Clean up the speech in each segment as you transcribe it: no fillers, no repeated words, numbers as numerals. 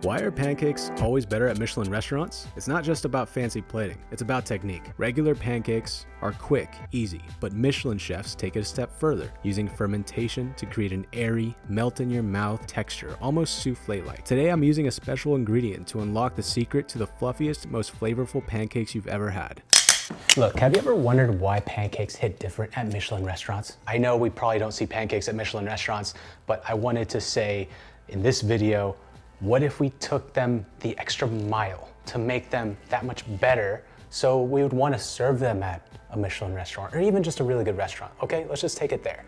Why are pancakes always better at Michelin restaurants? It's not just about fancy plating, it's about technique. Regular pancakes are quick, easy, but Michelin chefs take it a step further, using fermentation to create an airy, melt-in-your-mouth texture, almost souffle-like. Today I'm using a special ingredient to unlock the secret to the fluffiest, most flavorful pancakes you've ever had. Look, have you ever wondered why pancakes hit different at Michelin restaurants? I know we probably don't see pancakes at Michelin restaurants, but I wanted to say in this video, what if we took them the extra mile to make them that much better so we would want to serve them at a Michelin restaurant or even just a really good restaurant? Okay, let's just take it there.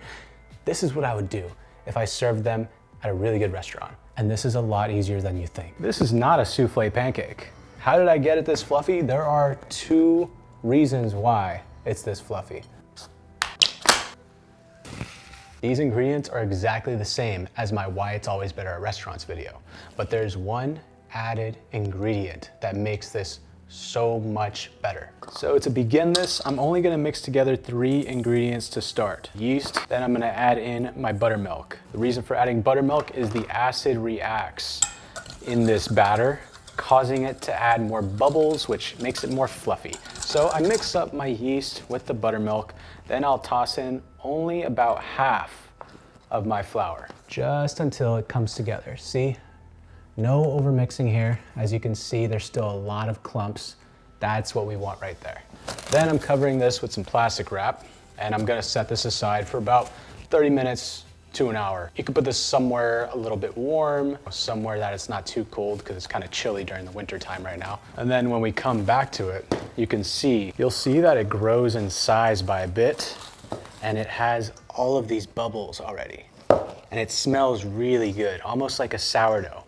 This is what I would do if I served them at a really good restaurant. And this is a lot easier than you think. This is not a souffle pancake. How did I get it this fluffy? There are two reasons why it's this fluffy. These ingredients are exactly the same as my Why It's Always Better at Restaurants video, but there's one added ingredient that makes this so much better. So to begin this, I'm only gonna mix together 3 ingredients to start. Yeast, then I'm gonna add in my buttermilk. The reason for adding buttermilk is the acid reacts in this batter, causing it to add more bubbles, which makes it more fluffy. So I mix up my yeast with the buttermilk, then I'll toss in only about half of my flour, just until it comes together. See? No overmixing here. As you can see, there's still a lot of clumps. That's what we want right there. Then I'm covering this with some plastic wrap, and I'm gonna set this aside for about 30 minutes to an hour. You could put this somewhere a little bit warm, somewhere that it's not too cold because it's kind of chilly during the winter time right now. And then when we come back to it, you'll see that it grows in size by a bit, and it has all of these bubbles already. And it smells really good, almost like a sourdough.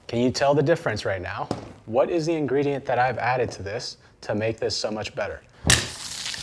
Can you tell the difference right now? What is the ingredient that I've added to this to make this so much better?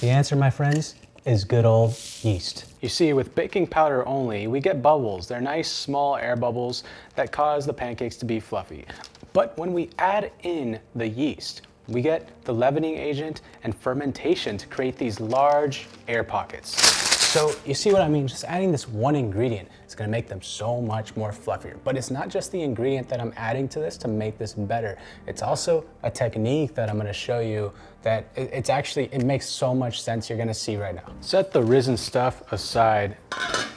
The answer, my friends, is good old yeast. You see, with baking powder only, we get bubbles. They're nice, small air bubbles that cause the pancakes to be fluffy. But when we add in the yeast, we get the leavening agent and fermentation to create these large air pockets. So you see what I mean? Just adding this one ingredient is gonna make them so much more fluffier. But it's not just the ingredient that I'm adding to this to make this better. It's also a technique that I'm gonna show you that it makes so much sense. You're gonna see right now. Set the risen stuff aside.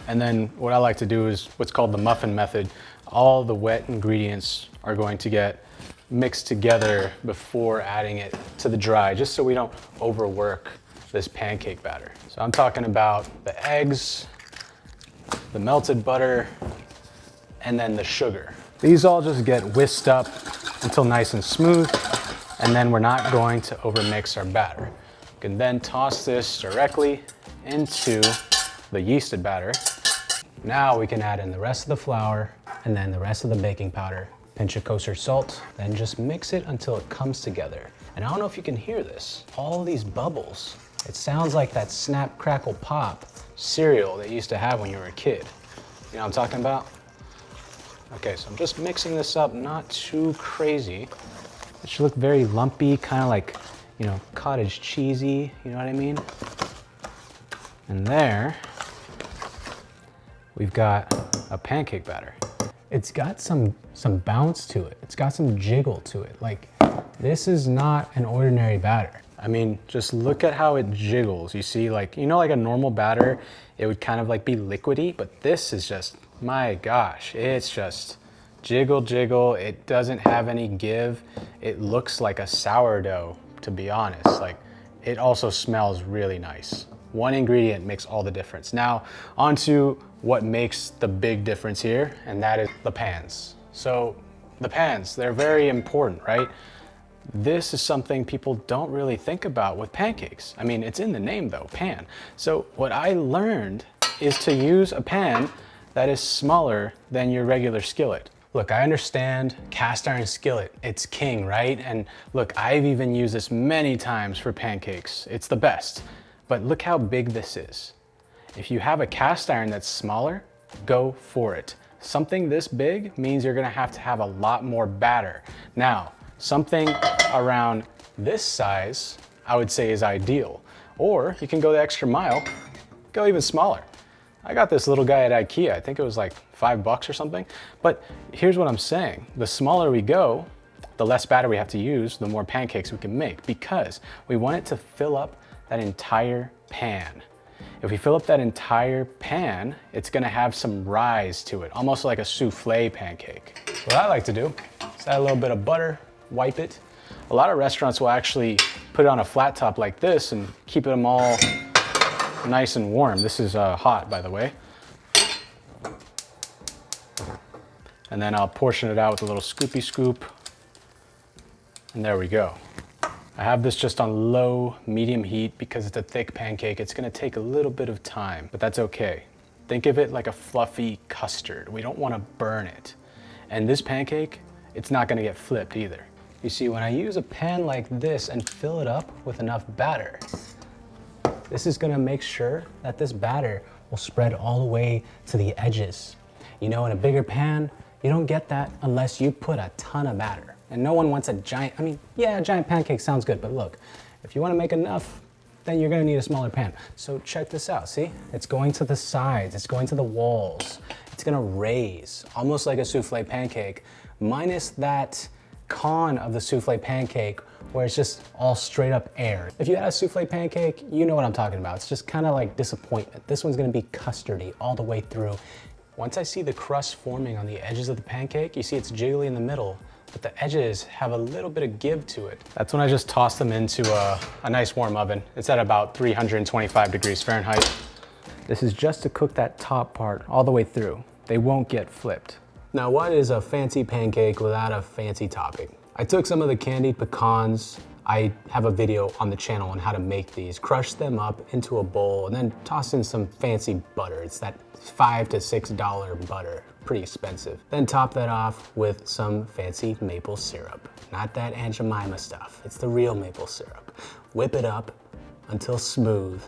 And then what I like to do is what's called the muffin method. All the wet ingredients are going to get mixed together before adding it to the dry, just so we don't overwork this pancake batter. So I'm talking about the eggs, the melted butter, and then the sugar. These all just get whisked up until nice and smooth, and then we're not going to overmix our batter. You can then toss this directly into the yeasted batter. Now we can add in the rest of the flour and then the rest of the baking powder, pinch of kosher salt, then just mix it until it comes together. And I don't know if you can hear this, all these bubbles. It sounds like that snap, crackle, pop cereal that you used to have when you were a kid. You know what I'm talking about? Okay, so I'm just mixing this up, not too crazy. It should look very lumpy, kind of like, you know, cottage cheesy, you know what I mean? And there, we've got a pancake batter. It's got some bounce to it. It's got some jiggle to it. Like, this is not an ordinary batter. I mean, just look at how it jiggles. You see, like, you know, like a normal batter, it would kind of like be liquidy, but this is just, my gosh, it's just jiggle, jiggle. It doesn't have any give. It looks like a sourdough, to be honest. Like, it also smells really nice. One ingredient makes all the difference. Now, onto what makes the big difference here, and that is the pans. So the pans, they're very important, right? This is something people don't really think about with pancakes. I mean, it's in the name though, pan. So what I learned is to use a pan that is smaller than your regular skillet. Look, I understand cast iron skillet, it's king, right? And look, I've even used this many times for pancakes. It's the best. But look how big this is. If you have a cast iron that's smaller, go for it. Something this big means you're gonna have to have a lot more batter. Now, something around this size, I would say is ideal. Or you can go the extra mile, go even smaller. I got this little guy at IKEA. I think it was like $5 or something. But here's what I'm saying. The smaller we go, the less batter we have to use, the more pancakes we can make, because we want it to fill up that entire pan. If we fill up that entire pan, it's gonna have some rise to it, almost like a souffle pancake. What I like to do is add a little bit of butter, wipe it. A lot of restaurants will actually put it on a flat top like this and keep them all nice and warm. This is hot, by the way. And then I'll portion it out with a little scoopy scoop. And there we go. I have this just on low, medium heat because it's a thick pancake. It's gonna take a little bit of time, but that's okay. Think of it like a fluffy custard. We don't wanna burn it. And this pancake, it's not gonna get flipped either. You see, when I use a pan like this and fill it up with enough batter, this is gonna make sure that this batter will spread all the way to the edges. You know, in a bigger pan, you don't get that unless you put a ton of batter. And no one wants a giant, I mean, yeah, a giant pancake sounds good, but look, if you wanna make enough, then you're gonna need a smaller pan. So check this out, see? It's going to the sides, it's going to the walls. It's gonna raise, almost like a souffle pancake, minus that con of the souffle pancake where it's just all straight up air. If you had a souffle pancake, you know what I'm talking about. It's just kind of like disappointment. This one's gonna be custardy all the way through. Once I see the crust forming on the edges of the pancake, you see it's jiggly in the middle, but the edges have a little bit of give to it. That's when I just toss them into a nice warm oven. It's at about 325 degrees Fahrenheit. This is just to cook that top part all the way through. They won't get flipped. Now, what is a fancy pancake without a fancy topping? I took some of the candied pecans. I have a video on the channel on how to make these. Crush them up into a bowl and then toss in some fancy butter. It's that $5 to $6 butter, pretty expensive. Then top that off with some fancy maple syrup. Not that Aunt Jemima stuff, it's the real maple syrup. Whip it up until smooth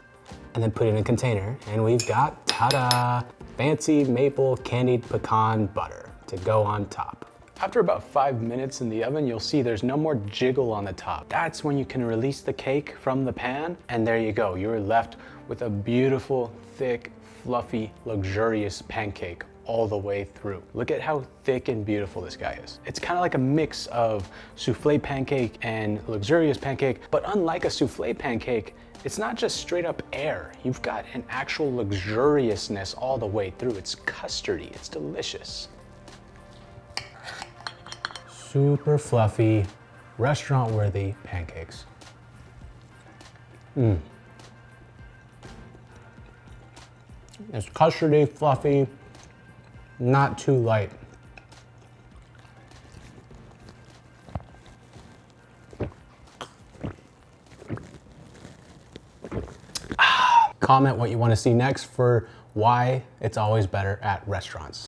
and then put it in a container and we've got, ta-da, fancy maple candied pecan butter to go on top. After about 5 minutes in the oven, you'll see there's no more jiggle on the top. That's when you can release the cake from the pan, and there you go. You're left with a beautiful, thick, fluffy, luxurious pancake all the way through. Look at how thick and beautiful this guy is. It's kind of like a mix of souffle pancake and luxurious pancake, but unlike a souffle pancake, it's not just straight up air. You've got an actual luxuriousness all the way through. It's custardy, it's delicious. Super fluffy, restaurant-worthy pancakes. It's custardy, fluffy, not too light. Comment what you want to see next for why it's always better at restaurants.